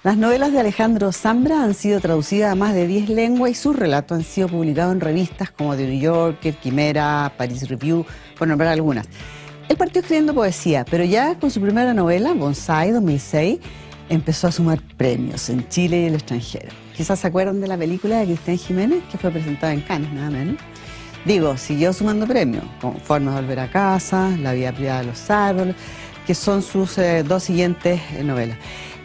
Las novelas de Alejandro Zambra han sido traducidas a más de 10 lenguas y sus relatos han sido publicados en revistas como The New Yorker, Quimera, Paris Review, por nombrar algunas. Él partió escribiendo poesía, pero ya con su primera novela, Bonsai, 2006, empezó a sumar premios en Chile y el extranjero. Quizás se acuerdan de la película de Cristian Jiménez, que fue presentada en Cannes, nada menos. Digo, siguió sumando premios, como Formas de volver a casa, La vida privada de los árboles, que son sus dos siguientes novelas.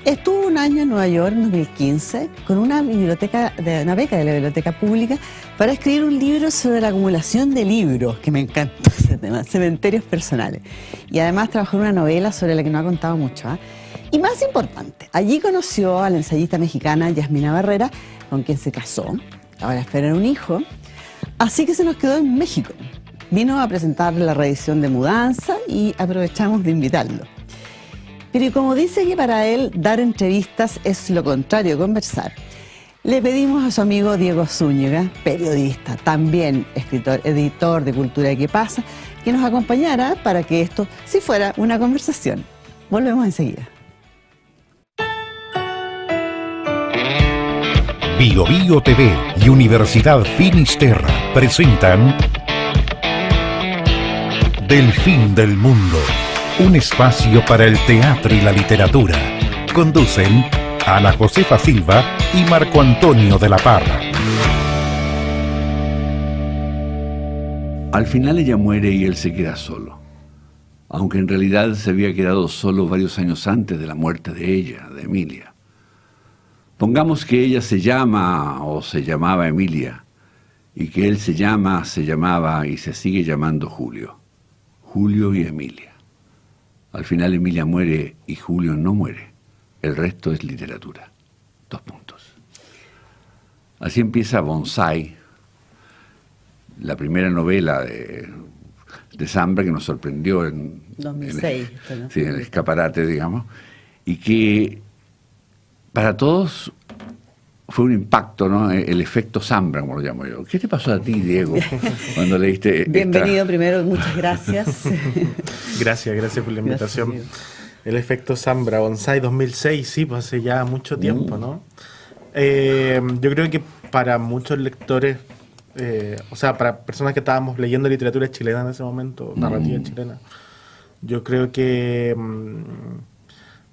Estuvo un año en Nueva York, en 2015, con una beca de la biblioteca pública para escribir un libro sobre la acumulación de libros, que me encantó ese tema, cementerios personales. Y además trabajó en una novela sobre la que no ha contado mucho, ¿eh? Y más importante, allí conoció a la ensayista mexicana Yasmina Barrera, con quien se casó. Ahora esperan un hijo. Así que se nos quedó en México. Vino a presentar la reedición de Mudanza y aprovechamos de invitarlo. Pero y como dice que para él dar entrevistas es lo contrario de conversar, le pedimos a su amigo Diego Zúñiga, periodista, también escritor, editor de Cultura ¿Qué pasa?, que nos acompañara para que esto sí fuera una conversación. Volvemos enseguida. Bio Bio TV y Universidad Finisterra presentan Del fin del mundo, un espacio para el teatro y la literatura. Conducen Ana Josefa Silva y Marco Antonio de la Parra. Al final ella muere y él se queda solo, aunque en realidad se había quedado solo varios años antes de la muerte de ella, de Emilia. Pongamos que ella se llama o se llamaba Emilia y que él se llama, se llamaba y se sigue llamando Julio. Julio y Emilia. Al final Emilia muere y Julio no muere. El resto es literatura. 2 puntos. Así empieza Bonsai, la primera novela de Zambra que nos sorprendió en 2006. En el escaparate, digamos, y que para todos fue un impacto, ¿no? El efecto Zambra, como lo llamo yo. ¿Qué te pasó a ti, Diego, cuando leíste Bienvenido primero, muchas gracias. Gracias por la invitación. El efecto Zambra, Bonsai 2006, sí, pues hace ya mucho tiempo, ¿no? Yo creo que para muchos lectores, o sea, para personas que estábamos leyendo literatura chilena en ese momento, narrativa chilena, yo creo que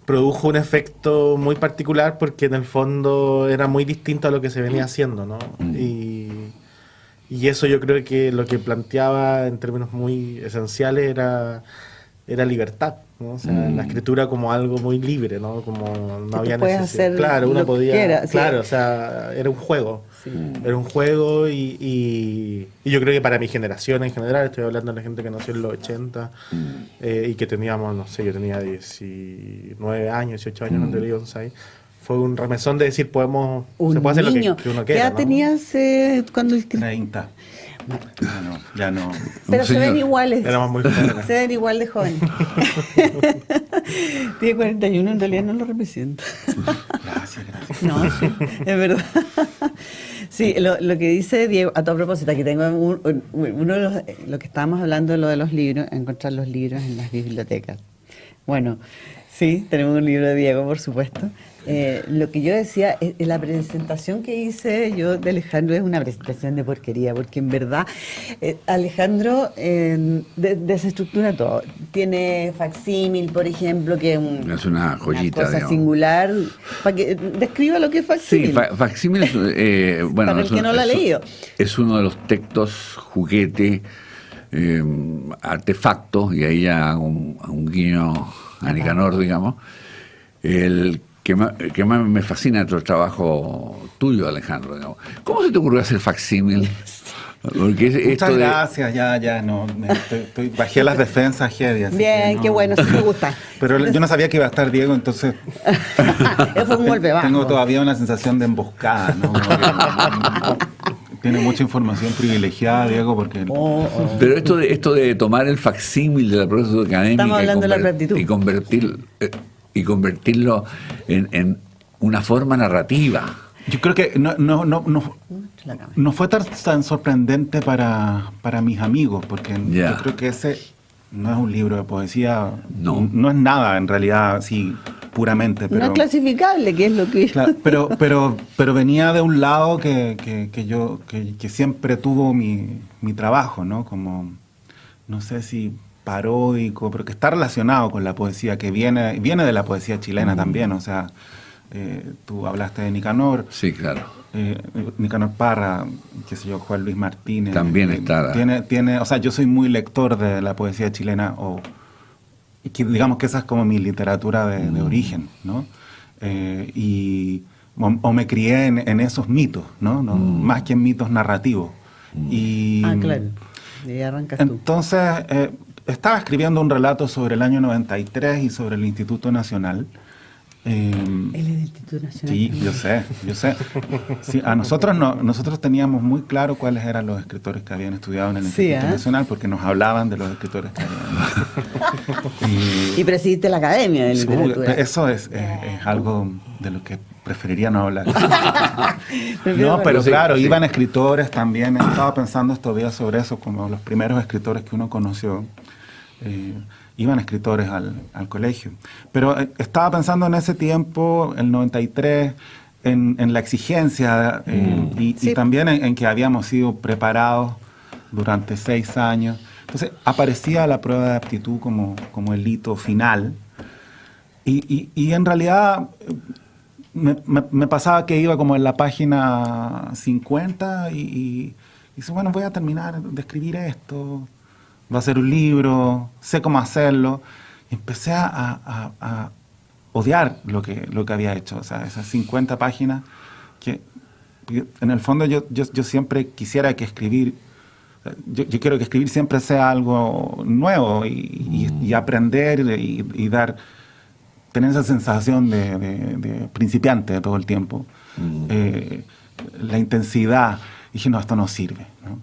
produjo un efecto muy particular porque en el fondo era muy distinto a lo que se venía haciendo, ¿no? Y eso yo creo que lo que planteaba en términos muy esenciales era libertad, ¿no? O sea, la escritura como algo muy libre, ¿no? Como no había necesidad. Claro, uno podía. Quiera, claro, sí. O sea, era un juego. Sí. Era un juego y yo creo que para mi generación en general, estoy hablando de la gente que nació en los 80 y que teníamos, no sé, yo tenía 19 años, 18 años cuando leí Bonsai. Fue un remesón de decir, se puede hacer lo que uno quiera. ¿Qué edad tenías cuando escribiste? 30. Ya no. Pero se ven iguales. Éramos muy jóvenes. Se ven igual de jóvenes. Tiene 41, en realidad no lo representa. Gracias. No, sí, es verdad. Sí, lo que dice Diego, a todo propósito, aquí tengo uno de lo que estábamos hablando de lo de los libros, encontrar los libros en las bibliotecas. Bueno, sí, tenemos un libro de Diego, por supuesto. Lo que yo decía, la presentación que hice yo de Alejandro es una presentación de porquería, porque en verdad Alejandro desestructura todo. Tiene facsímil, por ejemplo, que es una joyita, una cosa digamos, singular. Para que describa lo que es facsímil. Sí, facsímil es, bueno, para el que no lo ha leído. Es uno de los textos, juguete, artefactos, y ahí hago un guiño a Nicanor, digamos. El que más me fascina otro trabajo tuyo, Alejandro, digamos. ¿Cómo se te ocurrió hacer facsímil? Porque muchas gracias, ya no, bajé las defensas heavy. Bien, no, qué bueno, sí me gusta. Pero yo no sabía que iba a estar Diego, entonces fue un golpe bajo. Tengo todavía una sensación de emboscada, ¿no? Tiene mucha información privilegiada, Diego, porque... Pero esto de tomar el facsímil de la prosa académica y convertirlo en una forma narrativa. Yo creo que no fue tan sorprendente para mis amigos, porque yo creo que ese no es un libro de poesía, no es nada en realidad así puramente. Pero, no es clasificable, que es lo que... claro, pero venía de un lado que siempre tuvo mi trabajo, ¿no? Como, no sé si paródico, pero que está relacionado con la poesía, que viene de la poesía chilena también. O sea, tú hablaste de Nicanor. Sí, claro. Nicanor Parra, qué sé yo, Juan Luis Martínez. También está. Tiene, o sea, yo soy muy lector de la poesía chilena, y que, digamos que esa es como mi literatura de origen, ¿no? O me crié en esos mitos, ¿no? Más que en mitos narrativos. claro. Y ahí arrancas tú. Entonces, estaba escribiendo un relato sobre el año 93 y sobre el Instituto Nacional. Él es del Instituto Nacional. Sí, yo sé. Sí, nosotros teníamos muy claro cuáles eran los escritores que habían estudiado en el Instituto Nacional, porque nos hablaban de los escritores que habían. Y presidiste la Academia de Literatura. Eso es algo de lo que preferiría no hablar. No, pero claro, iban escritores también. Estaba pensando estos días sobre eso, como los primeros escritores que uno conoció. Iban escritores al colegio. Pero estaba pensando en ese tiempo, el 93, en la exigencia y también en que habíamos sido preparados durante 6 años. Entonces aparecía la prueba de aptitud como el hito final. Y en realidad me pasaba que iba como en la página 50 y dije, bueno, voy a terminar de escribir esto. Va a ser un libro, sé cómo hacerlo. Y empecé a odiar lo que había hecho. O sea, esas 50 páginas que en el fondo yo siempre quisiera que escribir, yo quiero que escribir siempre sea algo nuevo y aprender y tener esa sensación de principiante todo el tiempo. La intensidad. Dije, no, esto no sirve, ¿no?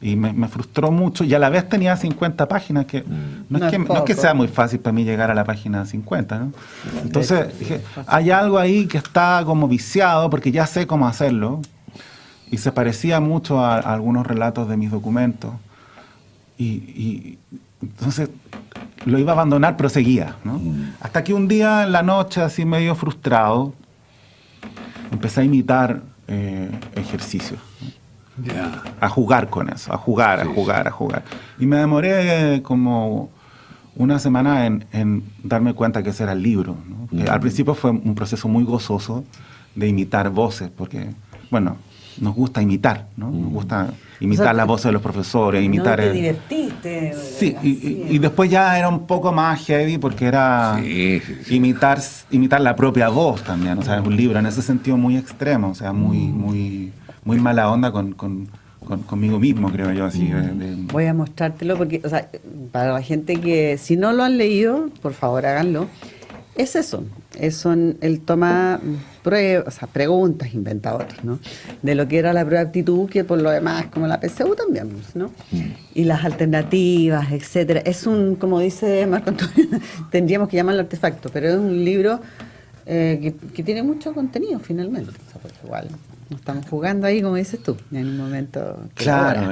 Y me frustró mucho, y a la vez tenía 50 páginas, que no es que sea muy fácil para mí llegar a la página 50, ¿no? Entonces dije, hay algo ahí que está como viciado, porque ya sé cómo hacerlo, y se parecía mucho a algunos relatos de mis documentos, y entonces lo iba a abandonar, pero seguía, ¿no? Hasta que un día en la noche, así medio frustrado, empecé a imitar ejercicios, ¿no? A jugar con eso, a jugar. Y me demoré como una semana en darme cuenta que ese era el libro, ¿no? Al principio fue un proceso muy gozoso de imitar voces, porque, bueno, nos gusta imitar, ¿no? Nos gusta imitar las voces de los profesores, imitar... No te divertiste. Sí, y después ya era un poco más heavy, porque era imitar la propia voz también. O sea, es un libro en ese sentido muy extremo, o sea, muy mala onda conmigo mismo, creo yo, así. Voy a mostrártelo porque, o sea, para la gente que, si no lo han leído, por favor háganlo. Es eso, él toma preguntas inventadoras, ¿no? De lo que era la prueba de aptitud, que por lo demás como la PSU también, ¿no? Y las alternativas, etcétera. Es como dice Marco Antonio, tendríamos que llamarlo artefacto, pero es un libro que tiene mucho contenido finalmente. O sea, pues igual no estamos jugando ahí, como dices tú, en un momento que claro,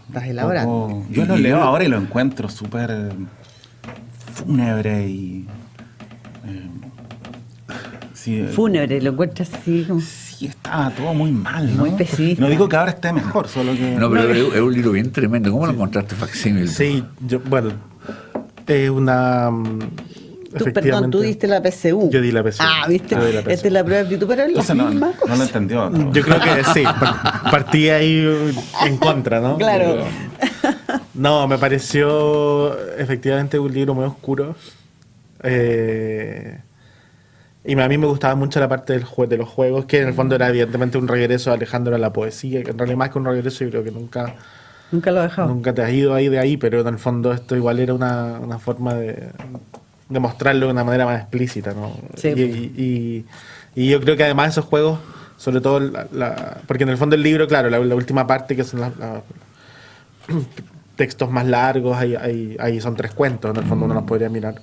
estás elaborando. Yo lo leo ahora y lo encuentro súper fúnebre y... fúnebre, lo encuentras así como... Sí, estaba todo muy mal, ¿no? Muy pesimista. No digo que ahora esté mejor, solo que... No, pero es un libro bien tremendo. ¿Cómo lo encontraste facsímil? Sí, es una... Perdón, tú diste la PSU. Yo di la PSU. ¿Viste? Esta es la prueba de aptitud, pero es la misma cosa. No lo entendió. ¿No? Yo creo que sí, partí ahí en contra, ¿no? Claro. No, me pareció efectivamente un libro muy oscuro. Y a mí me gustaba mucho la parte de los juegos, que en el fondo era evidentemente un regreso de Alejandro a la poesía, que en realidad más que un regreso yo creo que nunca lo he dejado. Nunca te has ido de ahí, pero en el fondo esto igual era una forma de mostrarlo de una manera más explícita, ¿no? Sí. Y yo creo que además esos juegos, sobre todo porque en el fondo el libro, claro, la última parte, que son los textos más largos, ahí son 3 cuentos, en el fondo uno los podría mirar.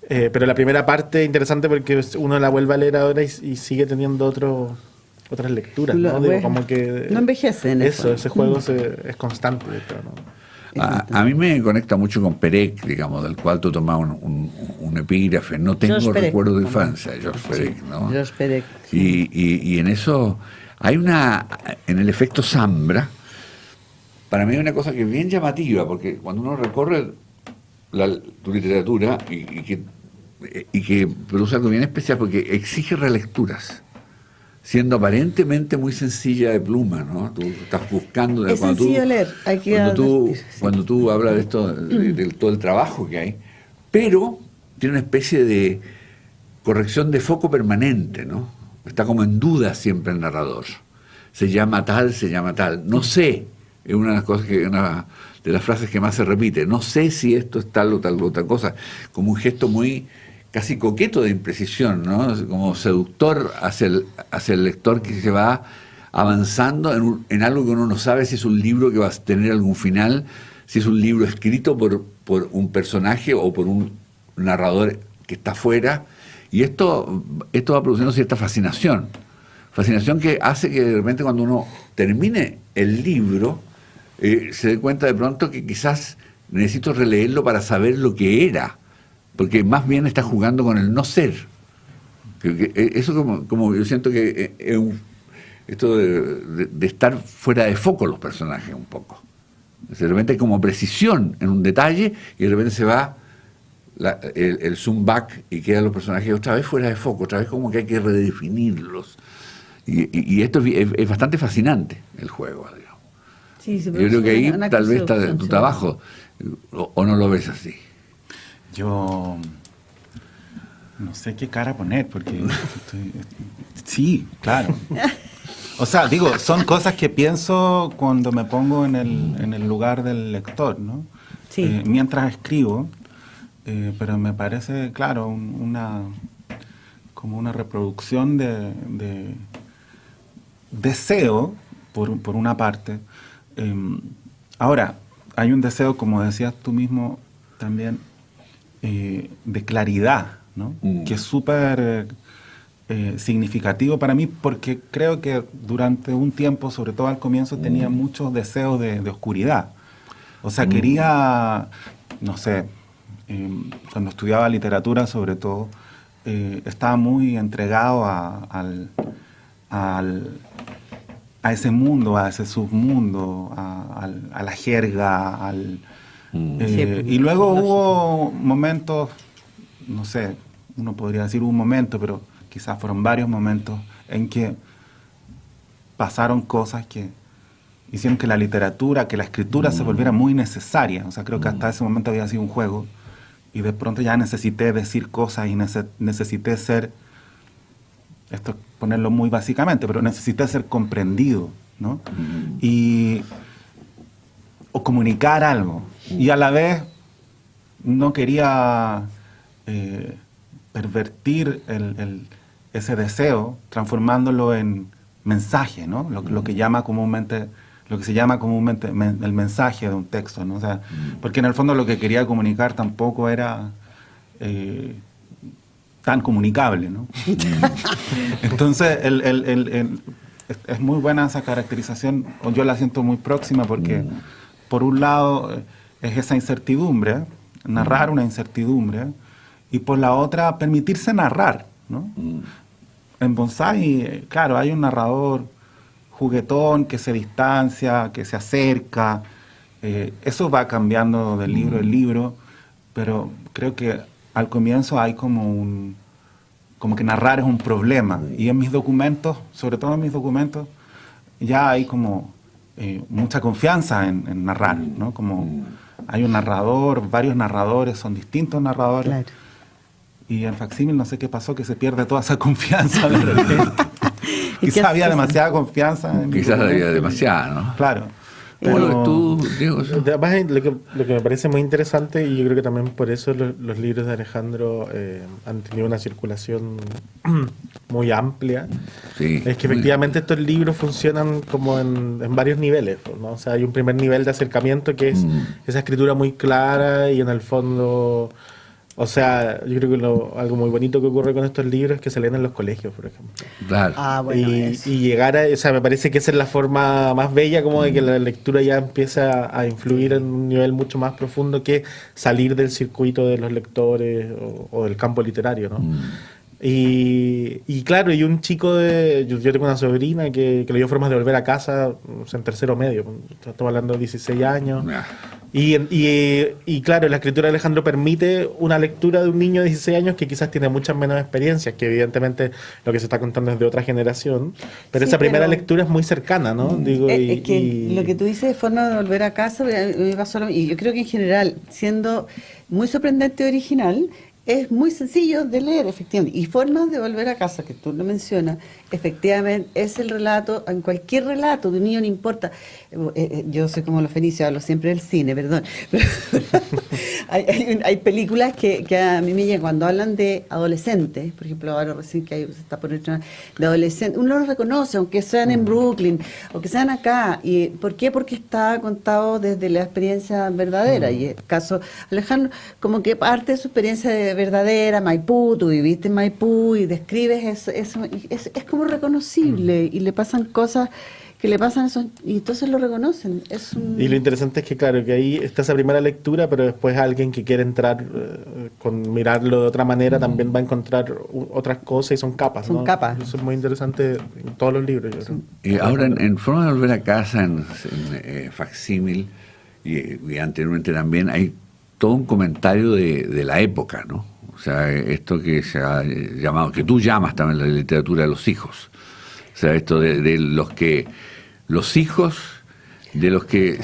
Pero la primera parte es interesante porque uno la vuelve a leer ahora y sigue teniendo otras lecturas, ¿no? Digo, como que no envejece en eso. Ese juego es constante, ¿no? A mí me conecta mucho con Perec, digamos, del cual tú tomás un epígrafe. No tengo recuerdo de infancia, George Perec, ¿no? George Perec. Sí. Y en eso hay en el efecto Zambra, para mí hay una cosa que es bien llamativa, porque cuando uno recorre tu literatura y que produce algo bien especial, porque exige relecturas, siendo aparentemente muy sencilla de pluma, ¿no? Tú estás buscando... Es sencillo leer, hay que cuando tú hablas de esto, de todo el trabajo que hay, pero tiene una especie de corrección de foco permanente, ¿no? Está como en duda siempre el narrador. Se llama tal. No sé, es una de las cosas una de las frases que más se repite. No sé si esto es tal o tal cosa. Como un gesto muy casi coqueto de imprecisión, ¿no? Como seductor hacia el lector que se va avanzando en algo que uno no sabe si es un libro que va a tener algún final, si es un libro escrito por un personaje o por un narrador que está afuera. Y esto va produciendo cierta fascinación que hace que de repente cuando uno termine el libro se dé cuenta de pronto que quizás necesito releerlo para saber lo que era, porque más bien está jugando con el no ser. Eso como yo siento que es esto de estar fuera de foco los personajes un poco. De repente hay como precisión en un detalle y de repente se va el zoom back y quedan los personajes otra vez fuera de foco, otra vez como que hay que redefinirlos. Y esto es bastante fascinante, el juego, digamos. Sí, yo creo que ahí tal vez está tu trabajo, o no lo ves así. Yo no sé qué cara poner, porque sí, claro. O sea, digo, son cosas que pienso cuando me pongo en el lugar del lector, ¿no? Sí. Mientras escribo, pero me parece, claro, como una reproducción de deseo, por una parte. Ahora, hay un deseo, como decías tú mismo, también de claridad, ¿no? Que es súper significativo para mí, porque creo que durante un tiempo, sobre todo al comienzo, tenía muchos deseos de oscuridad. O sea, quería, no sé, cuando estudiaba literatura sobre todo, estaba muy entregado a ese mundo, a ese submundo, a la jerga, y luego hubo momentos, no sé, uno podría decir un momento, pero quizás fueron varios momentos en que pasaron cosas que hicieron que la literatura, que la escritura se volviera muy necesaria. O sea, creo que hasta ese momento había sido un juego y de pronto ya necesité decir cosas y necesité ser, esto es ponerlo muy básicamente, pero necesité ser comprendido, ¿no? O comunicar algo. Y a la vez no quería pervertir ese deseo, transformándolo en mensaje, ¿no? Lo que se llama comúnmente el mensaje de un texto, ¿no? O sea, porque en el fondo lo que quería comunicar tampoco era tan comunicable, ¿no? Entonces, es muy buena esa caracterización, o yo la siento muy próxima, porque por un lado es esa incertidumbre, narrar una incertidumbre, y por la otra permitirse narrar, ¿no? En Bonsai, claro, hay un narrador juguetón que se distancia, que se acerca, eso va cambiando de libro en libro, pero creo que al comienzo hay como que narrar es un problema, y en mis documentos, sobre todo en mis documentos, ya hay como mucha confianza en narrar, ¿no? Como hay un narrador, varios narradores, son distintos narradores. Claro. Y en Facsímil no sé qué pasó, que se pierde toda esa confianza de repente. Quizás había demasiada confianza. Quizás había demasiada, ¿no? Claro. Pero tú, Diego, además, lo que me parece muy interesante, y yo creo que también por eso los libros de Alejandro han tenido una circulación muy amplia, sí, es que efectivamente estos libros funcionan como en varios niveles, ¿no? O sea, hay un primer nivel de acercamiento que es esa escritura muy clara y en el fondo O sea, yo creo que algo muy bonito que ocurre con estos libros es que se leen en los colegios, por ejemplo. Claro. Ah, bueno, Y llegar o sea, me parece que esa es la forma más bella como de que la lectura ya empieza a influir en un nivel mucho más profundo que salir del circuito de los lectores o del campo literario, ¿no? Y claro, y un chico yo tengo una sobrina que leyó Formas de volver a casa, o sea, en tercero medio, estamos hablando de 16 años. Y claro, la escritura de Alejandro permite una lectura de un niño de 16 años que quizás tiene muchas menos experiencias, que evidentemente lo que se está contando es de otra generación, pero Sí, esa primera pero lectura es muy cercana, ¿no? Digo, es que lo que tú dices de Forma de volver a casa, me pasó y yo creo que en general, siendo muy sorprendente y original, es muy sencillo de leer, efectivamente. Y Formas de volver a casa, que tú lo mencionas, efectivamente es el relato, en cualquier relato de un niño, no importa. Yo soy como los fenicios, hablo siempre del cine, perdón. Pero hay películas que a mí me llegan cuando hablan de adolescentes, por ejemplo, ahora recién que se está por estrenar, de adolescentes, uno los reconoce, aunque sean en Brooklyn, o que sean acá. ¿Y por qué? Porque está contado desde la experiencia verdadera. Y el caso Alejandro, como que parte de su experiencia verdadera, Maipú, tú viviste en Maipú y describes eso, es como reconocible y le pasan cosas que le pasan eso y entonces lo reconocen. Y lo interesante es que, claro, que ahí está esa primera lectura, pero después alguien que quiere entrar con mirarlo de otra manera también va a encontrar otras cosas y son capas. Son capas. Eso es muy interesante en todos los libros, yo creo. Ahora, en Forma de volver a casa, en facsímil y anteriormente también, hay todo un comentario de la época, ¿no? O sea, esto que se ha llamado, que tú llamas también la literatura de los hijos. O sea, esto de los hijos de los que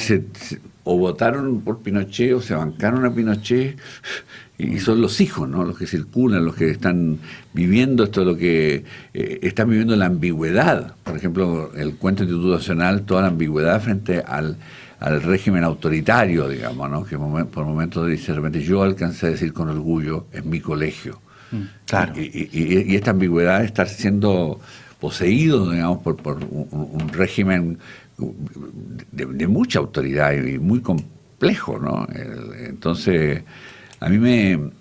o votaron por Pinochet o se bancaron a Pinochet, y son los hijos, ¿no? Los que circulan, los que están viviendo esto, lo que están viviendo la ambigüedad. Por ejemplo, el cuento institucional, toda la ambigüedad frente al régimen autoritario, digamos, ¿no? Que por momentos dice de repente, yo alcancé a decir con orgullo, en mi colegio. Claro. Y esta ambigüedad de estar siendo poseído, digamos, por un régimen de mucha autoridad y muy complejo, ¿no? Entonces, a mí me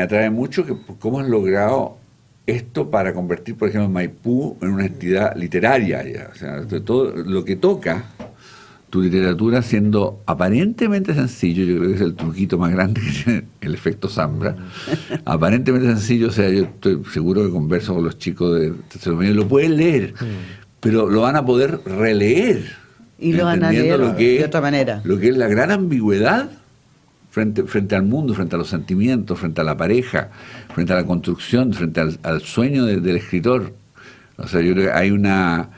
atrae mucho que cómo has logrado esto para convertir, por ejemplo, Maipú en una entidad literaria. Ya. O sea, todo lo que toca tu literatura siendo aparentemente sencillo, yo creo que es el truquito más grande que tiene el efecto Zambra. Aparentemente sencillo, o sea, yo estoy seguro que converso con los chicos de tercero medio, lo pueden leer, pero lo van a poder releer. Y lo van a leer de otra manera. Lo que es la gran ambigüedad frente al mundo, frente a los sentimientos, frente a la pareja, frente a la construcción, frente al sueño del escritor. O sea, yo creo que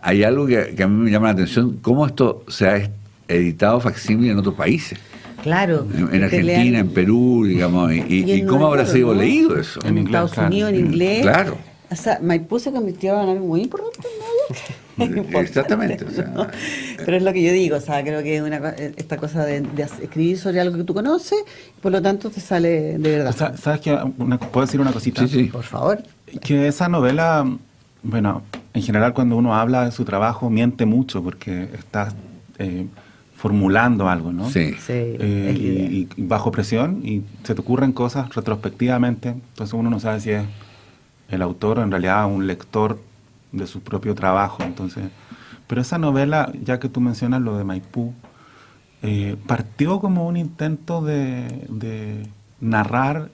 hay algo que a mí me llama la atención, cómo esto se ha editado facsímil en otros países. Claro. En Argentina, en Perú, digamos, y cómo habrá sido leído eso. En Estados Unidos, en inglés. Claro. O sea, Maipú se convirtió en algo muy importante en Nueva York. Exactamente. O sea, ¿no? Pero es lo que yo digo, o sea, creo que esta cosa de escribir sobre algo que tú conoces, por lo tanto te sale de verdad. O sea, ¿sabes qué? ¿Puedo decir una cosita? Sí. Por favor. Que esa novela, bueno, en general cuando uno habla de su trabajo miente mucho porque está formulando algo, ¿no? Sí. Y bajo presión y se te ocurren cosas retrospectivamente, entonces uno no sabe si es el autor o en realidad un lector de su propio trabajo. Entonces, pero esa novela, ya que tú mencionas lo de Maipú, partió como un intento de narrar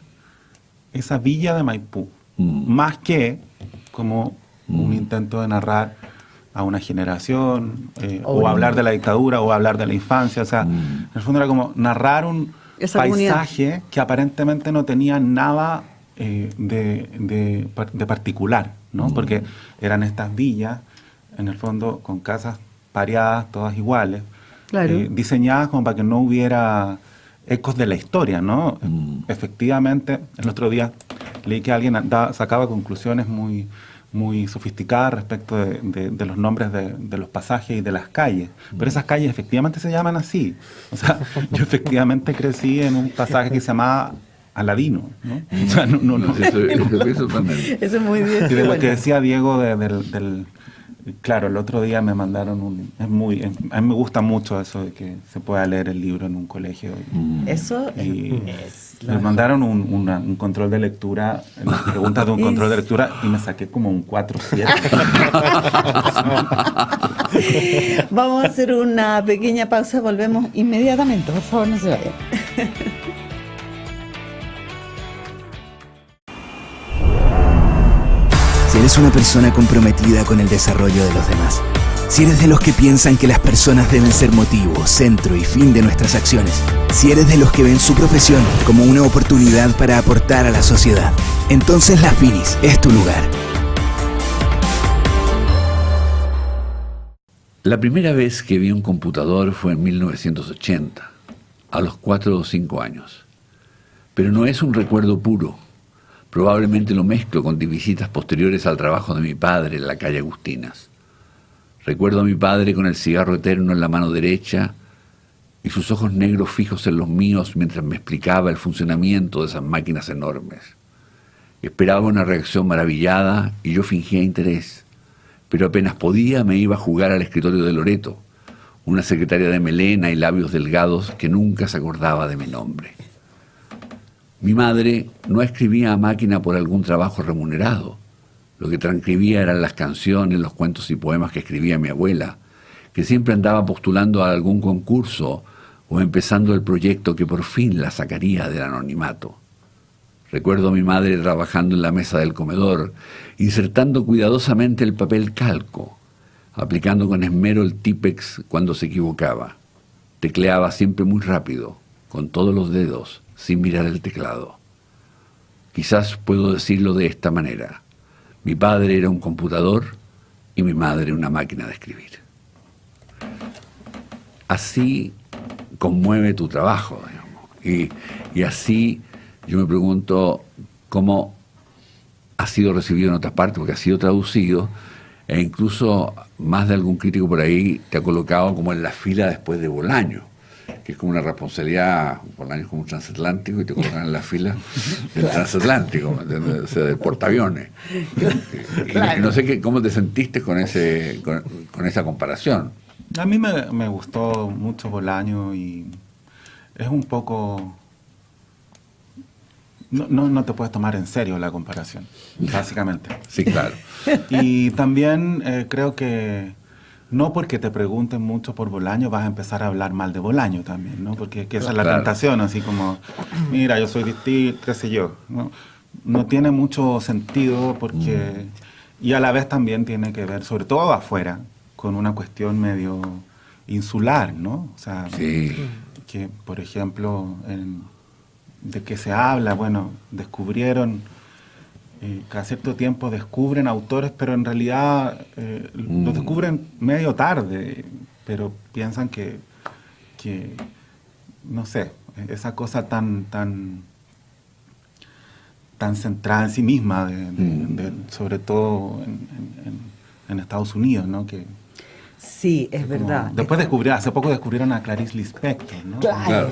esa villa de Maipú, más que como un intento de narrar a una generación, o hablar de la dictadura, o hablar de la infancia. O sea, en el fondo era como narrar un paisaje que aparentemente no tenía nada de particular, ¿no? Porque eran estas villas, en el fondo, con casas pareadas, todas iguales, claro. Diseñadas como para que no hubiera ecos de la historia, ¿no? Efectivamente, el otro día leí que alguien sacaba conclusiones muy, muy sofisticadas respecto de los nombres de los pasajes y de las calles. Pero esas calles efectivamente se llaman así. O sea, yo efectivamente crecí en un pasaje que se llamaba Aladino, ¿no? O sea, no. Eso es muy bien. Y de lo que decía Diego del claro, el otro día me mandaron a mí me gusta mucho eso de que se pueda leer el libro en un colegio. Eso Y es... me mandaron un control de lectura, las preguntas de un control de lectura, y me saqué como un 4-7. Vamos a hacer una pequeña pausa, volvemos inmediatamente, por favor, no se vayan. Si eres una persona comprometida con el desarrollo de los demás, si eres de los que piensan que las personas deben ser motivo, centro y fin de nuestras acciones, si eres de los que ven su profesión como una oportunidad para aportar a la sociedad, entonces la Finis es tu lugar. La primera vez que vi un computador fue en 1980, a los 4 o 5 años. Pero no es un recuerdo puro. Probablemente lo mezclo con visitas posteriores al trabajo de mi padre en la calle Agustinas. Recuerdo a mi padre con el cigarro eterno en la mano derecha y sus ojos negros fijos en los míos mientras me explicaba el funcionamiento de esas máquinas enormes. Esperaba una reacción maravillada y yo fingía interés, pero apenas podía me iba a jugar al escritorio de Loreto, una secretaria de melena y labios delgados que nunca se acordaba de mi nombre. Mi madre no escribía a máquina por algún trabajo remunerado. Lo que transcribía eran las canciones, los cuentos y poemas que escribía mi abuela, que siempre andaba postulando a algún concurso o empezando el proyecto que por fin la sacaría del anonimato. Recuerdo a mi madre trabajando en la mesa del comedor, insertando cuidadosamente el papel calco, aplicando con esmero el típex cuando se equivocaba. Tecleaba siempre muy rápido, con todos los dedos, sin mirar el teclado. Quizás puedo decirlo de esta manera. Mi padre era un computador y mi madre una máquina de escribir. Así conmueve tu trabajo, digamos. Y así yo me pregunto cómo ha sido recibido en otras partes, porque ha sido traducido, e incluso más de algún crítico por ahí te ha colocado como en la fila después de Bolaño, que es como una responsabilidad. Bolaño es como un transatlántico y te colocan en la fila del transatlántico, o sea, del portaaviones. Y no sé cómo te sentiste con esa comparación. A mí me gustó mucho Bolaño y es un poco... No te puedes tomar en serio la comparación, básicamente. Sí, claro. Y también creo que no porque te pregunten mucho por Bolaño vas a empezar a hablar mal de Bolaño también, ¿no? Porque esa es la tentación, así como, mira, yo soy distinto, qué sé yo, ¿no? No tiene mucho sentido porque... Y a la vez también tiene que ver, sobre todo afuera, con una cuestión medio insular, ¿no? O sea, sí. Que, por ejemplo, de qué se habla, bueno, descubrieron, cada cierto tiempo descubren autores, pero en realidad los descubren medio tarde, pero piensan que no sé, esa cosa tan centrada en sí misma, sobre todo en Estados Unidos, ¿no? Que, sí, es verdad. Después hace poco descubrieron a Clarice Lispector, ¿no? Claro.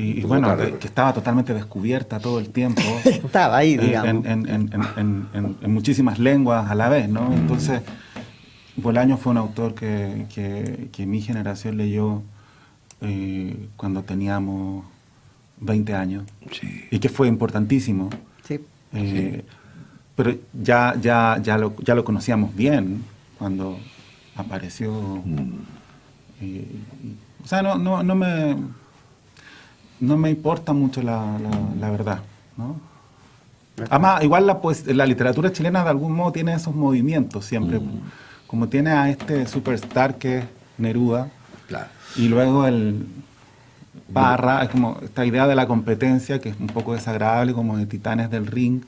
Y bueno, que estaba totalmente descubierta todo el tiempo. Estaba ahí, digamos. En muchísimas lenguas a la vez, ¿no? Entonces, Bolaño fue un autor que mi generación leyó cuando teníamos 20 años. Sí. Y que fue importantísimo. Sí. Pero ya lo conocíamos bien cuando apareció. O sea, no me importa mucho la verdad, ¿no? Además, igual la literatura chilena de algún modo tiene esos movimientos siempre, como tiene a este superstar que es Neruda, Claro. y luego el Parra, es como esta idea de la competencia que es un poco desagradable, como de titanes del ring.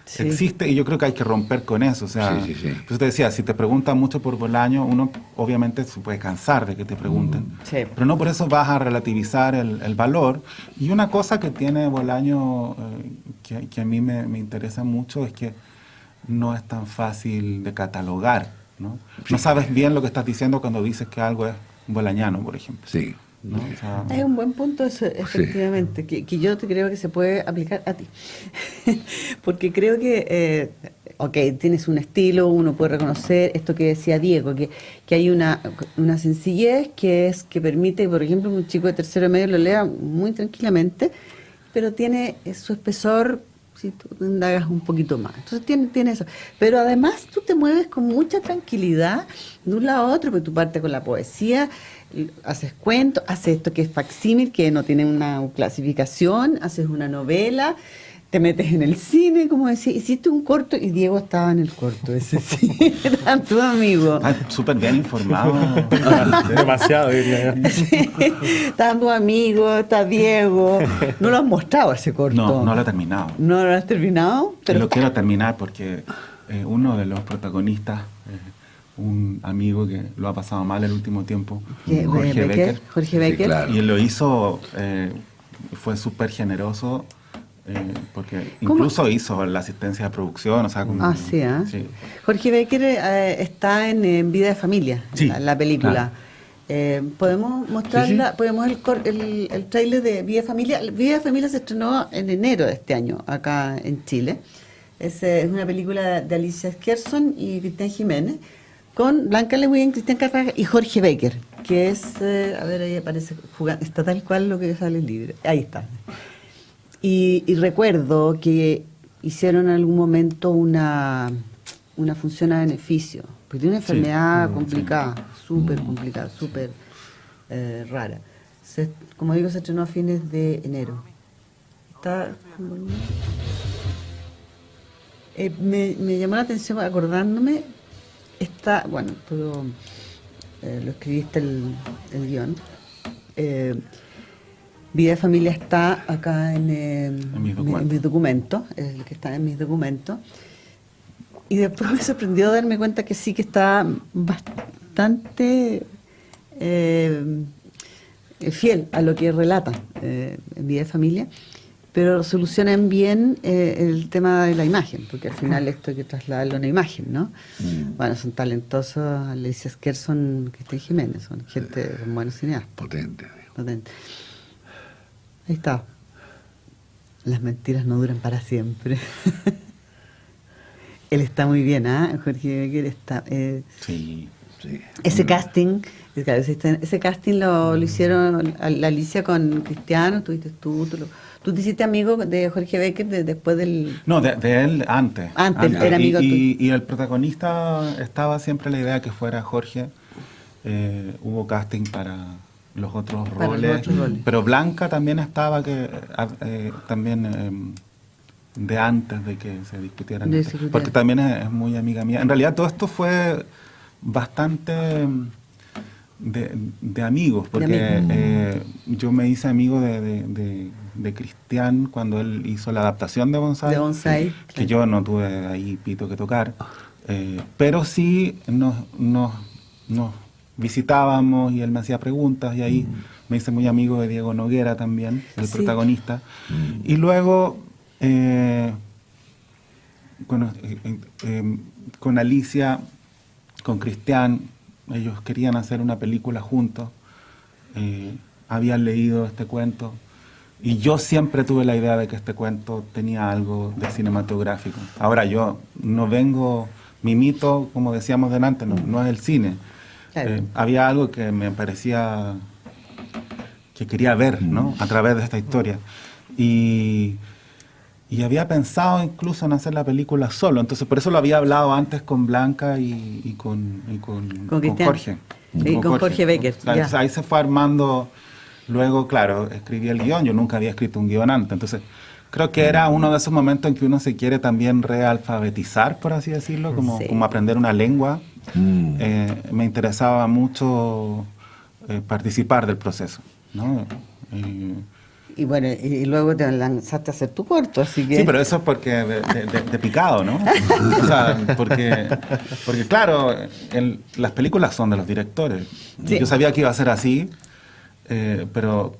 Sí. Existe y yo creo que hay que romper con eso. O sea, sí. Pues te decía, si te preguntan mucho por Bolaño, uno obviamente se puede cansar de que te pregunten. Sí. Pero no por eso vas a relativizar el valor. Y una cosa que tiene Bolaño que a mí me interesa mucho es que no es tan fácil de catalogar, ¿no? Sí. No sabes bien lo que estás diciendo cuando dices que algo es bolañano, por ejemplo. Sí. ¿No? O sea, es un buen punto eso, efectivamente, que yo te creo que se puede aplicar a ti. Porque creo que ok, tienes un estilo, uno puede reconocer esto que decía Diego, que hay una sencillez que permite, por ejemplo, un chico de tercero medio lo lea muy tranquilamente, pero tiene su espesor si tú indagas un poquito más. Entonces tiene eso. Pero además tú te mueves con mucha tranquilidad de un lado a otro, porque tú partes con la poesía, haces cuentos, haces esto que es facsímil, que no tiene una clasificación, haces una novela, te metes en el cine, como decía, hiciste un corto y Diego estaba en el corto, ese sí, era tu amigo. Súper bien informado. Demasiado, diría yo. Sí, estaban tus amigos, está Diego. No lo has mostrado ese corto. No lo he terminado. ¿No lo has terminado? Pero lo quiero terminar porque uno de los protagonistas, un amigo que lo ha pasado mal el último tiempo, Jorge Becker. Jorge Becker. Sí, claro. Y él lo hizo, fue súper generoso. Porque incluso hizo la asistencia de producción, o sea, como, sí. Jorge Becker está en Vida de Familia, sí, la película. Claro. ¿Podemos mostrarla? Sí. ¿Podemos el tráiler de Vida de Familia? Vida de Familia se estrenó en enero de este año, acá en Chile. Es una película de Alicia Skerson y Cristian Jiménez, con Blanca Lewin, Cristian Carrasco y Jorge Becker, que es, a ver, ahí aparece, está tal cual lo que sale en el libro. Ahí está. Y recuerdo que hicieron en algún momento una función a beneficio, porque tiene una enfermedad complicada, súper complicada, súper rara. Como digo, se estrenó a fines de enero. Me llamó la atención acordándome, tú lo escribiste el guión. Vida de Familia está acá en mis documentos, es el que está en mis documentos. Y después me sorprendió darme cuenta que sí que está bastante fiel a lo que relata en Vida de Familia, pero solucionan bien el tema de la imagen, porque al final esto hay que trasladarlo a una imagen, ¿no? Bueno, son talentosos, Alicia Skerson, Cristian Jiménez, son gente con buenos cineastas. Potente. Ahí está. Las mentiras no duran para siempre. Él está muy bien, Jorge Becker está... Sí. Ese casting, ese casting lo hicieron la Alicia con Cristiano, tú te hiciste amigo de Jorge Becker después del... No, de él antes. Antes, era amigo tuyo. Y el protagonista estaba siempre la idea que fuera Jorge. Hubo casting para los otros roles. Pero Blanca también estaba también de antes de que se discutieran. Porque también es muy amiga mía. En realidad todo esto fue bastante de amigos, porque yo me hice amigo de Cristian cuando él hizo la adaptación de Bonsai, que yo no tuve ahí pito que tocar, pero sí nos visitábamos y él me hacía preguntas y ahí me hice muy amigo de Diego Noguera también, el protagonista. Y luego con Alicia, con Cristian, ellos querían hacer una película juntos, habían leído este cuento y yo siempre tuve la idea de que este cuento tenía algo de cinematográfico. Ahora yo no vengo, mi mito, como decíamos delante, no es el cine. Claro. Había algo que me parecía que quería ver, ¿no? A través de esta historia. Y había pensado incluso en hacer la película solo. Entonces, por eso lo había hablado antes con Blanca y con Jorge. Y con Jorge Becker. Ahí se fue armando. Luego, claro, escribí el guión. Yo nunca había escrito un guión antes. Entonces, creo que era uno de esos momentos en que uno se quiere también realfabetizar, por así decirlo, como aprender una lengua. Me interesaba mucho participar del proceso, ¿no? Y bueno, y luego te lanzaste a hacer tu corto, así que... Sí, pero eso es porque de picado, ¿no? O sea, porque claro, las películas son de los directores. Sí. Yo sabía que iba a ser así, pero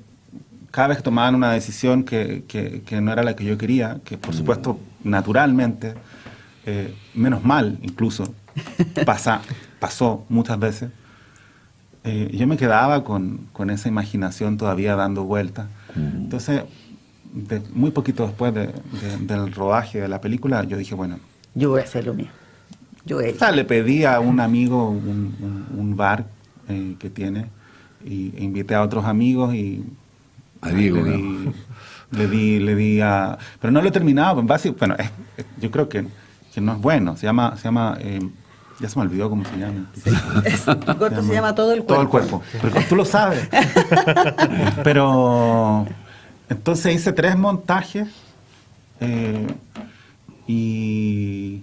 cada vez que tomaban una decisión que no era la que yo quería, que por supuesto, naturalmente, menos mal incluso, pasó muchas veces, yo me quedaba con esa imaginación todavía dando vueltas. Entonces, muy poquito después del rodaje de la película, yo dije, bueno, Yo voy a hacer lo mío. Yo voy a ir. O sea, le pedí a un amigo un bar que tiene, y invité a otros amigos y A Diego, le di a... Pero no lo he terminado, en base, bueno, yo creo que no es bueno, se llama ya se me olvidó cómo se llama. Tu corto se llama Todo el Cuerpo. Todo el Cuerpo, pero tú lo sabes. Pero entonces hice 3 montajes y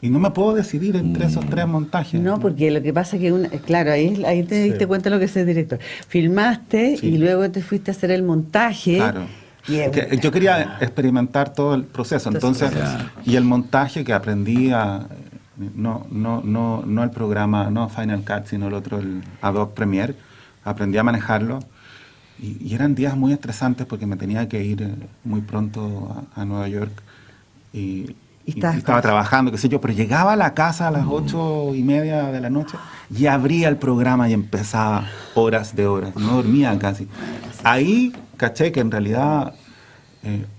no me puedo decidir entre esos 3 montajes. No, porque lo que pasa es que, claro, ahí te diste cuenta de lo que es el director. Filmaste Sí. y luego te fuiste a hacer el montaje. Claro. Que yo quería experimentar todo el proceso, entonces, y el montaje que aprendí no el programa, no Final Cut, sino el otro, el Adobe Premiere, aprendí a manejarlo, y eran días muy estresantes porque me tenía que ir muy pronto a Nueva York, y estaba trabajando, qué sé yo, pero llegaba a la casa a las 8:30 de la noche y abría el programa y empezaba horas, no dormía casi. Ahí caché que en realidad,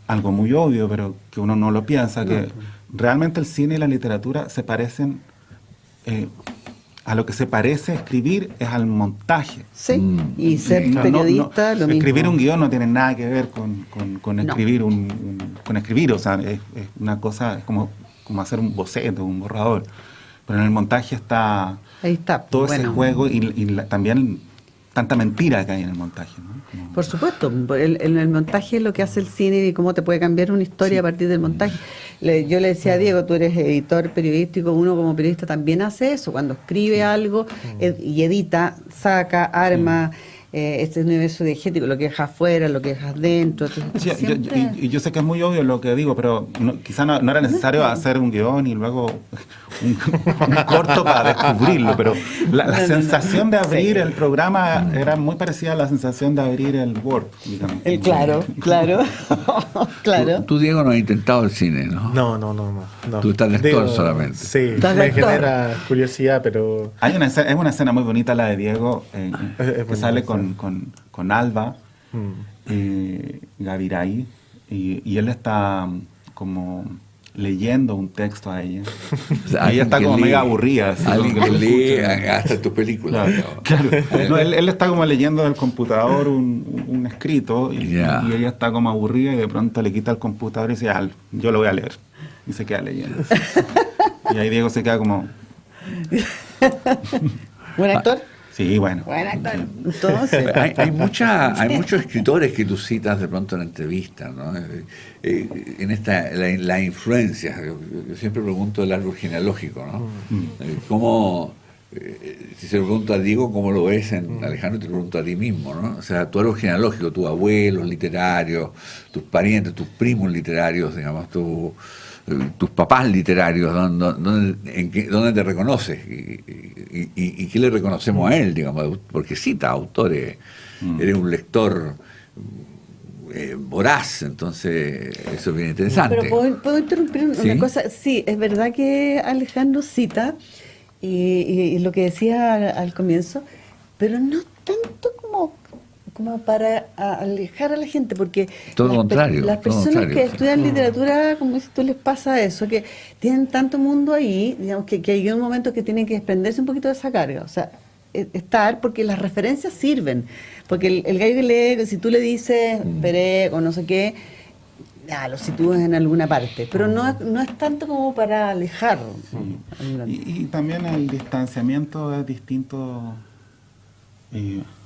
algo muy obvio, pero que uno no lo piensa, que realmente el cine y la literatura se parecen, a lo que se parece escribir es al montaje. Sí, y ser periodista, lo mismo. Escribir un guión no tiene nada que ver con escribir con escribir, o sea, es una cosa, es como hacer un boceto, un borrador. Pero en el montaje está, ahí está todo ese juego y también tanta mentira que hay en el montaje, ¿no? Por supuesto, en el montaje es lo que hace el cine y cómo te puede cambiar una historia a partir del montaje. Yo le decía a Diego, tú eres editor periodístico, uno como periodista también hace eso, cuando escribe algo y edita, saca, arma este universo diegético, lo que dejas afuera, lo que dejas dentro. Sí, yo sé que es muy obvio lo que digo, pero quizá no era necesario hacer un guión y luego un corto para descubrirlo, pero la sensación de abrir el programa era muy parecida a la sensación de abrir el Word, digamos. Claro. Tú, Diego, no has intentado el cine, ¿no? No. Tú estás de actor solamente. Sí, me genera curiosidad, pero... Es una escena muy bonita la de Diego, que sale con Alba, Gaviray, y él está como leyendo un texto a ella. O sea, ella está como mega aburrida. Así, alguien que lee hasta tus películas. Claro. No, él está como leyendo del computador un escrito y ella está como aburrida y de pronto le quita el computador y dice, yo lo voy a leer. Y se queda leyendo. Y ahí Diego se queda como... ¿Buen actor? Sí, bueno. Buen actor. Entonces... hay muchos escritores que tú citas de pronto en la entrevista, ¿no? En la influencia. Yo siempre pregunto el árbol genealógico, ¿no? ¿Cómo... si se lo pregunto a Diego, ¿cómo lo ves en Alejandro? Te lo pregunto a ti mismo, ¿no? O sea, tu árbol genealógico, tus abuelos literarios, tus parientes, tus primos literarios, digamos, tus papás literarios, ¿dónde te reconoces? ¿Y qué le reconocemos a él, digamos? Porque cita autores, eres un lector voraz, entonces eso es bien interesante. Pero ¿puedo interrumpir una cosa? Sí, es verdad que Alejandro cita, y lo que decía al comienzo, pero no tanto como para alejar a la gente, porque todo lo contrario, las personas que estudian literatura, como dices tú, les pasa eso, que tienen tanto mundo ahí, digamos, que hay un momento que tienen que desprenderse un poquito de esa carga, o sea, porque las referencias sirven, porque el gallo que lee, si tú le dices Pérez o no sé qué, lo sitúas en alguna parte, pero no es tanto como para alejar. Y también el distanciamiento es distinto.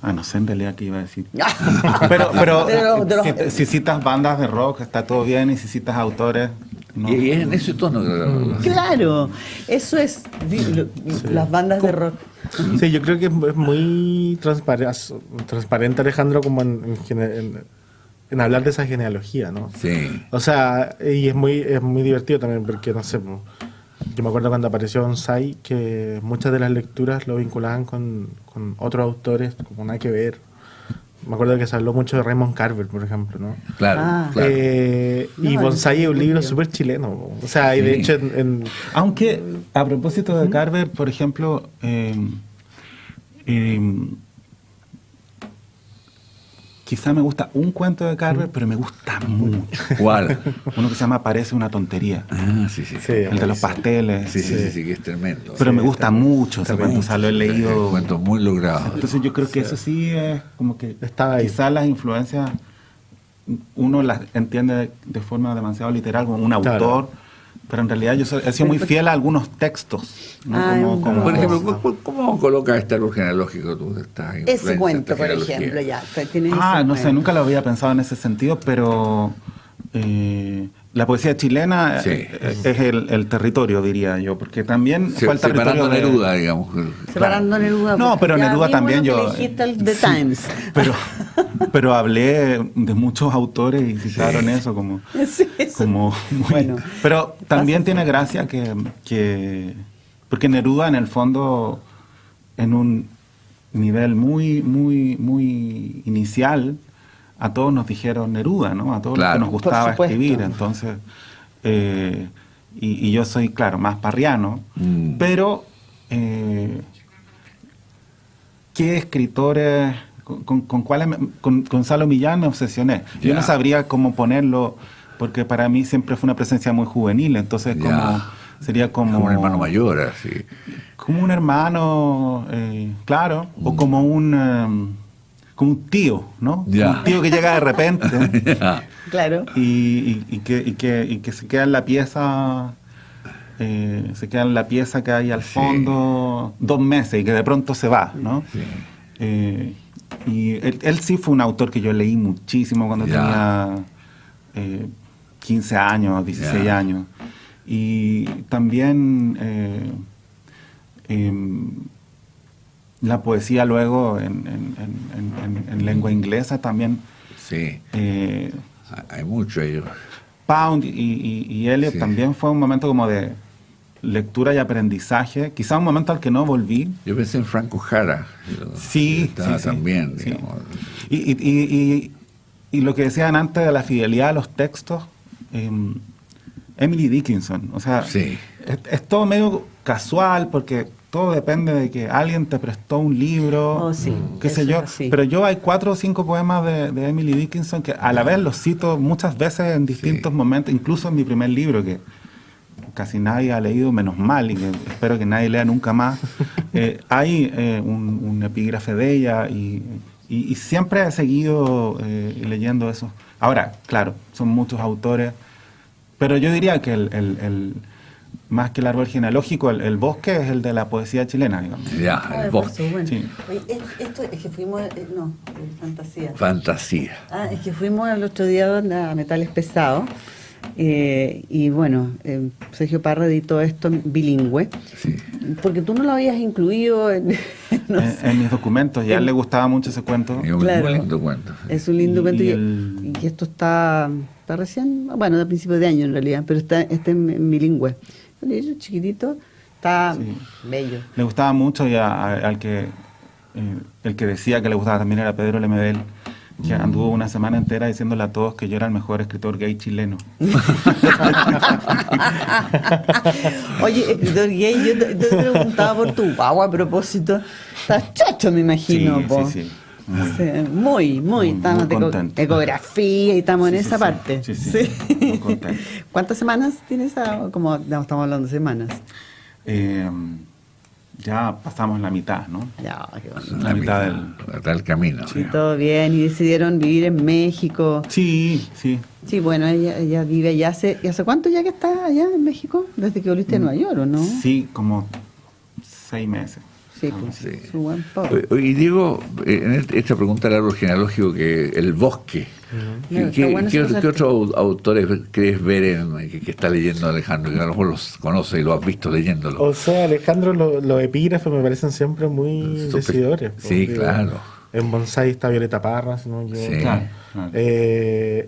No sé en realidad qué iba a decir. pero si citas bandas de rock está todo bien, y si citas autores... No. Y es en ese tono. Claro, eso es las bandas de rock. Sí, yo creo que es muy transparente Alejandro como en hablar de esa genealogía, ¿no? Sí. O sea, y es muy divertido también porque, no sé, yo me acuerdo cuando apareció Onsai que muchas de las lecturas lo vinculaban con otros autores, como nada que ver. Me acuerdo que se habló mucho de Raymond Carver, por ejemplo, ¿no? Claro. Y Bonsai es un libro súper chileno. O sea, y de hecho... Aunque, a propósito de Carver, por ejemplo... quizá me gusta un cuento de Carver, pero me gusta mucho. ¿Cuál? Uno que se llama Parece una tontería. Ah, sí, sí. Sí, El de los pasteles. Sí, que es tremendo. Pero me gusta mucho ese cuento, o sea, lo he Es leído. un cuento muy logrado. Entonces yo creo que eso sí es como que Estaba ahí. quizás las influencias uno las entiende de forma demasiado literal como un autor, Claro. pero en realidad yo he sido muy fiel a algunos textos, ¿no? Por ejemplo, ¿cómo colocas este árbol genealógico tú? Ese cuento, por ejemplo, ya. Tienes no sé, nunca lo había pensado en ese sentido, pero la poesía chilena Sí. es el territorio, diría yo, porque también fue el territorio Separando de Neruda, digamos. Separando Neruda. No, pero ya Neruda vimos también lo que yo... elegiste el The Times. Pero hablé de muchos autores y citaron eso como... Sí, eso. como muy- Bueno, pero también tiene gracia que... Porque Neruda, en el fondo, en un nivel muy, muy, muy inicial, a todos nos dijeron Neruda, ¿no? A todos los Claro. que nos gustaba Por supuesto. escribir. Entonces, y yo soy, claro, más parriano, pero ¿qué escritores, con cuáles, con Gonzalo Millán me obsesioné? Yo Ya. no sabría cómo ponerlo, porque para mí siempre fue una presencia muy juvenil, entonces Ya. sería como un hermano mayor, así. como un hermano, claro, o como un tío, ¿no? Ya. Un tío que llega de repente Ya. Claro. y que se queda en la pieza, que hay al Sí. fondo 2 meses y que de pronto se va, ¿no? Sí. Y él sí fue un autor que yo leí muchísimo cuando Ya. tenía 15 años, 16 Ya. años. Y también la poesía luego en lengua inglesa también. Sí. eh, Hay mucho ahí. Pound y Eliot Sí. también fue un momento como de lectura y aprendizaje, quizá un momento al que no volví. Yo pensé en Franco Jara. Sí, Estaba sí, sí. también, Sí. digamos. Y lo que decían antes de la fidelidad a los textos, Emily Dickinson, o sea, Sí. es todo medio casual porque todo depende de que alguien te prestó un libro, Oh, sí, qué sé eso yo, es así. pero yo hay 4 o 5 poemas de Emily Dickinson que a la vez los cito muchas veces en distintos momentos, incluso en mi primer libro que casi nadie ha leído, menos mal, y que espero que nadie lea nunca más. Hay un epígrafe de ella y siempre he seguido leyendo eso. Ahora, claro, son muchos autores, pero yo diría que más que el árbol genealógico, el bosque es el de la poesía chilena, digamos. Ya, el bosque. Bueno. Sí. Oye, esto es que fuimos, no, fantasía. Fantasía. Es que fuimos el otro día a Metales Pesados y bueno, Sergio Parra editó esto bilingüe, Sí. porque tú no lo habías incluido en, no sé. En mis documentos, y a él le gustaba mucho ese cuento. Es un Claro. muy lindo cuento. Es un lindo cuento y el- y esto está recién, bueno, de principio de año en realidad, pero está en bilingüe. Un libro chiquitito, está Sí. bello. Le gustaba mucho y al que el que decía que le gustaba también era Pedro Lemebel, que anduvo una semana entera diciéndole a todos que yo era el mejor escritor gay chileno. Oye, escritor gay, yo te preguntaba por tu guagua a propósito. Estás chacho, me imagino. po. Sí. Muy, muy. Estamos de contento. ecografía y estamos en Sí, esa sí, parte. sí. Muy contento. ¿Cuántas semanas tienes? Como no, estamos hablando de semanas. Ya pasamos la mitad, ¿no? Ya, qué bueno. La mitad del camino. Y todo bien, y decidieron vivir en México. Sí. Sí, bueno, ella vive allá hace cuánto ya que está allá en México? Desde que volviste a Nueva York, ¿o no? Sí, como 6 meses. Sí, pues, Sí. su buen pobre. Y digo, en esta pregunta del árbol genealógico, que el bosque, Mira, ¿qué, está bueno qué- ese qué otros autores crees ver que está leyendo Alejandro? Que a lo mejor los conoce y lo has visto leyéndolo. O sea, Alejandro, los epígrafes me parecen siempre muy Súper- decidores. sí, porque claro. En Bonsai está Violeta Parra, si no me equivoco. Sí. Claro.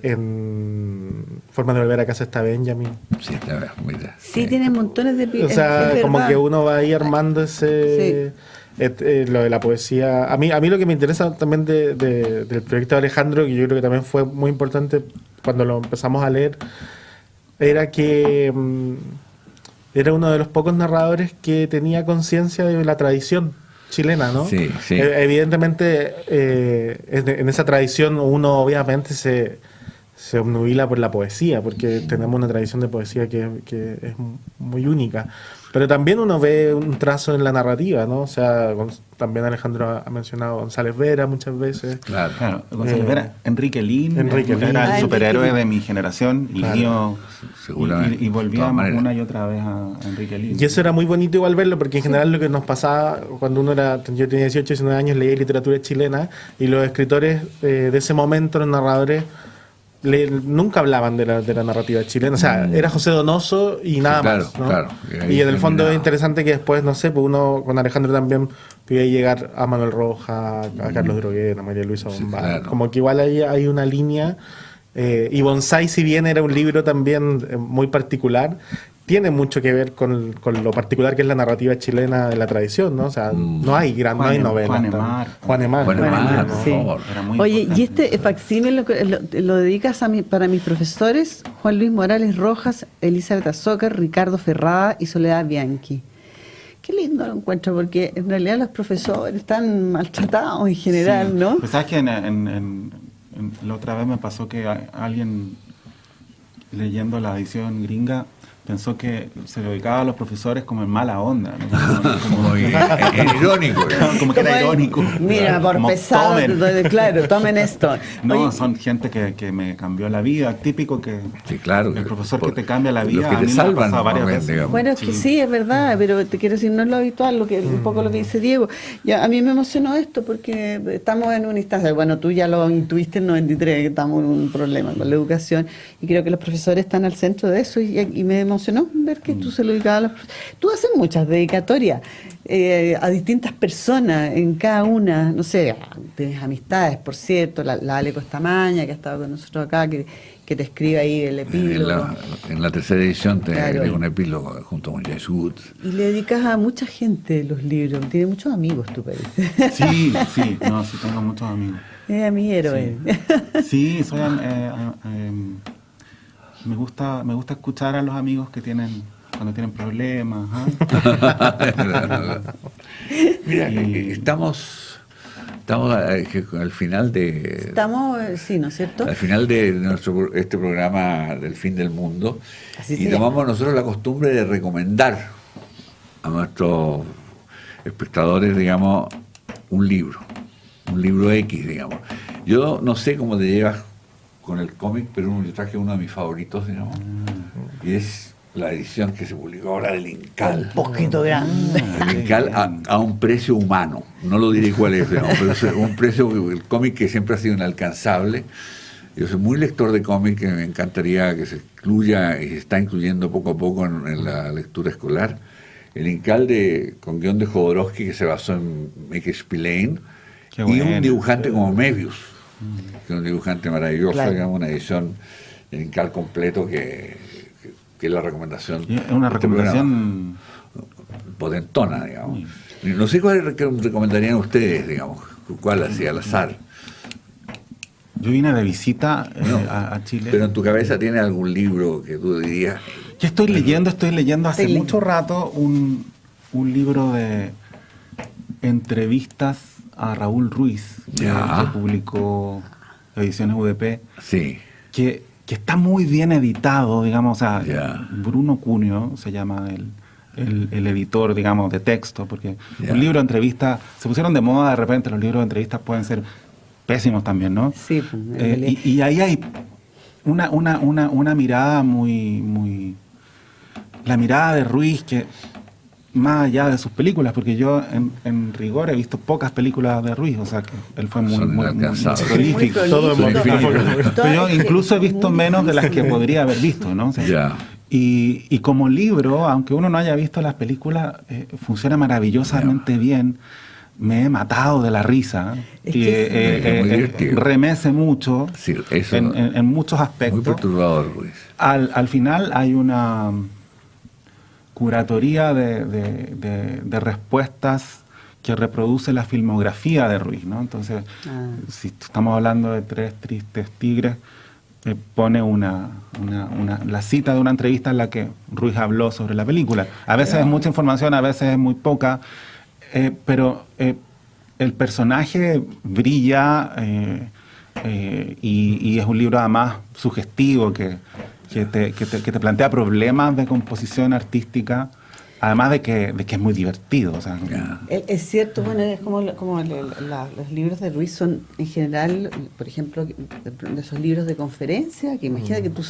En Forma de volver a casa está Benjamin. Sí, está, mira. Sí, tiene montones de O sea, es como verdad. que uno va ahí armando ese... lo de la poesía. A mí lo que me interesa también del proyecto de Alejandro, que yo creo que también fue muy importante cuando lo empezamos a leer, era que era uno de los pocos narradores que tenía conciencia de la tradición. chilena, ¿no? Sí, sí. Evidentemente, en esa tradición uno obviamente se obnubila por la poesía, porque tenemos una tradición de poesía que es muy única. Pero también uno ve un trazo en la narrativa, ¿no? O sea, también Alejandro ha mencionado a González Vera muchas veces. Claro, González Vera, Enrique Lin, Enrique Lin. era el superhéroe Enrique de mi generación y Claro. mío. Seguramente. Y volvíamos De todas una y otra vez a Enrique Lin. Y eso era muy bonito igual verlo, porque en general lo que nos pasaba cuando yo tenía 18, 19 años, leía literatura chilena, y los escritores de ese momento, los narradores, nunca hablaban de la narrativa chilena. O sea, era José Donoso y nada claro, más, ¿no? claro. Y en el fondo terminaba. es interesante que después, no sé, pues uno con Alejandro también pudiera llegar a Manuel Rojas, a Carlos Droguén, a María Luisa Bombal. claro. Como que igual hay una línea. Y Bonsai, si bien era un libro también muy particular, tiene mucho que ver con lo particular que es la narrativa chilena de la tradición, ¿no? O sea, no hay novelas. Juan Emar, por sí. favor. Era muy Oye, importante. y este facsímil lo dedicas para mis profesores, Juan Luis Morales Rojas, Elizabeth Azócar, Ricardo Ferrada y Soledad Bianchi. Qué lindo lo encuentro, porque en realidad los profesores están maltratados en general, Sí. ¿no? Pues sabes que la otra vez me pasó que alguien leyendo la edición gringa pensó que se lo dedicaba a los profesores como en mala onda, ¿no? Como irónico. Como que era Como, irónico. Mira, por Como pesado, tomen. claro, tomen esto. No, Oye, son gente que me cambió la vida, típico que Sí, claro. el profesor que Por- te cambia la vida. Los que a te mí me ha salvan, pasado varias normalmente, veces. digamos. bueno, es que sí, es verdad, pero te quiero decir, no es lo habitual, un poco lo que dice Diego. A mí me emocionó esto porque estamos en una instancia, bueno, tú ya lo intuiste en 93, que estamos en un problema con la educación, y creo que los profesores están al centro de eso, y me emocionó ver que tú se lo dedicabas a los profesores. Tú haces muchas dedicatorias a distintas personas, en cada una, no sé, tienes amistades, por cierto, la Ale Costamaña, que ha estado con nosotros acá, que te escribe ahí el epílogo. En la tercera edición te Claro. agrego un epílogo junto con James Woods. Y le dedicas a mucha gente los libros. Tiene muchos amigos, tú parece. Sí, sí, tengo muchos amigos. Es mi héroe. Sí, me gusta escuchar a los amigos que cuando tienen problemas. Mira, Y- estamos al final de Estamos, sí, ¿no es cierto? al final de este programa del fin del mundo, Así y se llama. tomamos nosotros la costumbre de recomendar a nuestros espectadores, digamos, un libro X, digamos. Yo no sé cómo te llevas con el cómic, pero yo traje uno de mis favoritos, digamos, y es la edición que se publicó ahora del Incal. Un poquito grande. El Incal a un precio humano, no lo diré cuál es, digamos, pero es un precio, el cómic que siempre ha sido inalcanzable. Yo soy muy lector de cómic, que me encantaría que se incluya y se está incluyendo poco a poco en la lectura escolar. El Incal con guión de Jodorowsky, que se basó en Mickey Spillane, Qué y bueno. un dibujante como Mebius, que es un dibujante maravilloso, Claro. digamos, una edición del Incal completo que es la recomendación. Y es una de este programa. recomendación. Potentona, digamos. No sé cuál recomendarían ustedes, digamos, cuál así al azar. Yo vine de visita No, a Chile. Pero en tu cabeza tiene algún libro que tú dirías. Yo estoy leyendo hace Estoy mucho rato un libro de entrevistas a Raúl Ruiz, Ya. que publicó Ediciones UDP, Sí, que está muy bien editado, digamos, o sea, Ya. Bruno Cunio se llama el editor, digamos, de texto, porque Ya. un libro de entrevista, se pusieron de moda de repente, los libros de entrevistas pueden ser pésimos también, ¿no? Sí, pues, en realidad. Y ahí hay una mirada muy... La mirada de Ruiz, que más allá de sus películas, porque yo en rigor he visto pocas películas de Ruiz, o sea que él fue muy Son inalcanzables. prolífico. Todo hemos visto. Pero yo incluso he visto menos de las que podría haber visto, ¿no? O sea, Ya. y como libro, aunque uno no haya visto las películas, funciona maravillosamente bien. Me he matado de la risa. Es Y, que es muy divertido. remece mucho Sí, eso en muchos muy aspectos. perturbador, Ruiz. Al final hay una curatoría de respuestas que reproduce la filmografía de Ruiz, ¿no? Entonces, si estamos hablando de Tres Tristes Tigres, pone la cita de una entrevista en la que Ruiz habló sobre la película. A veces es mucha información, a veces es muy poca. pero el personaje brilla y es un libro además sugestivo que te plantea problemas de composición artística, además de que es muy divertido. O sea, es cierto, bueno, es como los libros de Ruiz son en general, por ejemplo, de esos libros de conferencia, que imagina que tú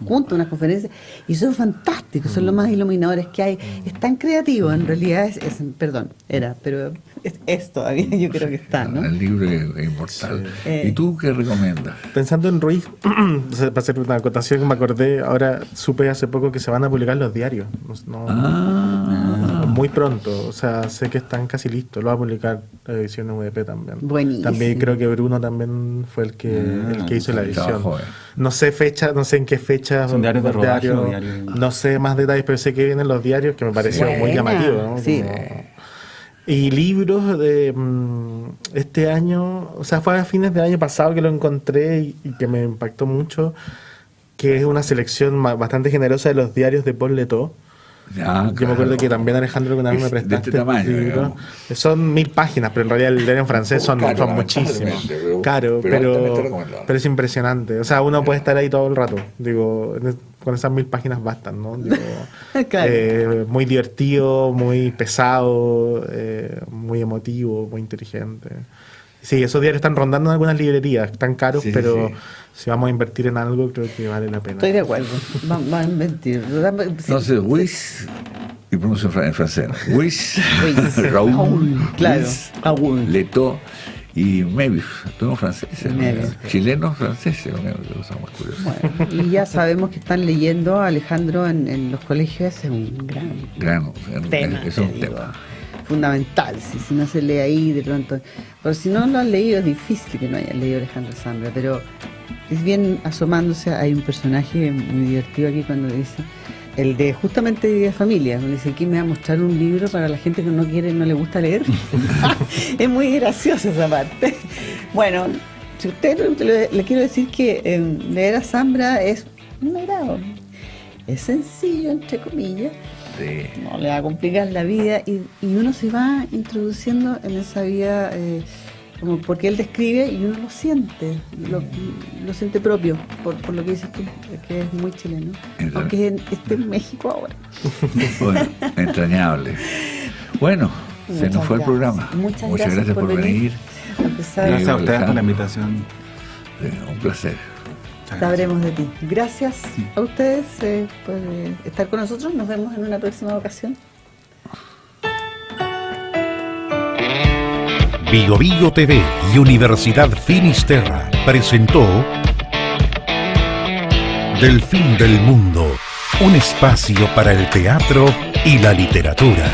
juntas unas conferencias y son fantásticos, son los más iluminadores que hay. Es tan creativo, en realidad pero es todavía, yo creo que está, ¿no? El libro es inmortal. Sí. ¿Y tú qué recomiendas? Pensando en Ruiz, para hacer una acotación que me acordé, ahora supe hace poco que se van a publicar los diarios. Muy pronto, o sea, sé que están casi listos. Lo va a publicar la edición UDP también. Buenísimo. También creo que Bruno también fue el que hizo la edición. Trabajo, No sé fecha, no sé en qué fecha. ¿Son diarios de rodaje o diarios? No sé más detalles, pero sé que vienen los diarios, que me pareció muy llamativo, ¿no? Sí. Y libros de este año, o sea, fue a fines del año pasado que lo encontré y que me impactó mucho, que es una selección bastante generosa de los diarios de Paul Letot. Yo me acuerdo que también Alejandro una vez me prestaste de este tamaño, libro. Son 1000 páginas, pero en realidad el diario en francés son muchísimos. Caro, pero es impresionante. O sea, uno puede estar ahí todo el rato. Digo, con esas 1000 páginas bastan, ¿no? Digo, Claro. muy divertido, muy pesado, muy emotivo, muy inteligente. Sí, esos diarios están rondando en algunas librerías, están caros, Sí, pero sí. si vamos a invertir en algo, creo que vale la pena. Estoy de acuerdo. Vamos a invertir. Entonces, Ruiz, y pronuncio en francés, ¿no? Ruiz, Ruiz. Raúl, Claro. Ruiz, Raúl. Letot y Mevis, todos franceses, ¿no? Mevis. Chilenos franceses, ¿no? Que son más curiosos. Bueno, y ya sabemos que están leyendo a Alejandro en los colegios, es un gran tema, es un te digo. tema. Fundamental, si no se lee ahí de pronto. Pero si no lo han leído, es difícil que no hayan leído Alejandro Zambra, pero es bien asomándose. Hay un personaje muy divertido aquí cuando dice, el de justamente de familia, donde dice, aquí me va a mostrar un libro para la gente que no le gusta leer. Es muy graciosa esa parte. Bueno, si usted le quiero decir que leer a Zambra es un agrado. Es sencillo, entre comillas. Sí. No le va a complicar la vida y uno se va introduciendo en esa vida como porque él describe y uno lo siente, lo siente propio por lo que dices tú, que es muy chileno, Exacto. aunque esté en México ahora. Bueno, entrañable. Bueno, se Muchas nos fue el gracias. programa. Muchas gracias gracias por venir. A pesar de gracias a ustedes por la Alejandro. invitación. Un placer. sabremos de ti. Gracias a ustedes por estar con nosotros. Nos vemos en una próxima ocasión. Bio Bio TV y Universidad Finisterra presentó Del fin del mundo, un espacio para el teatro y la literatura.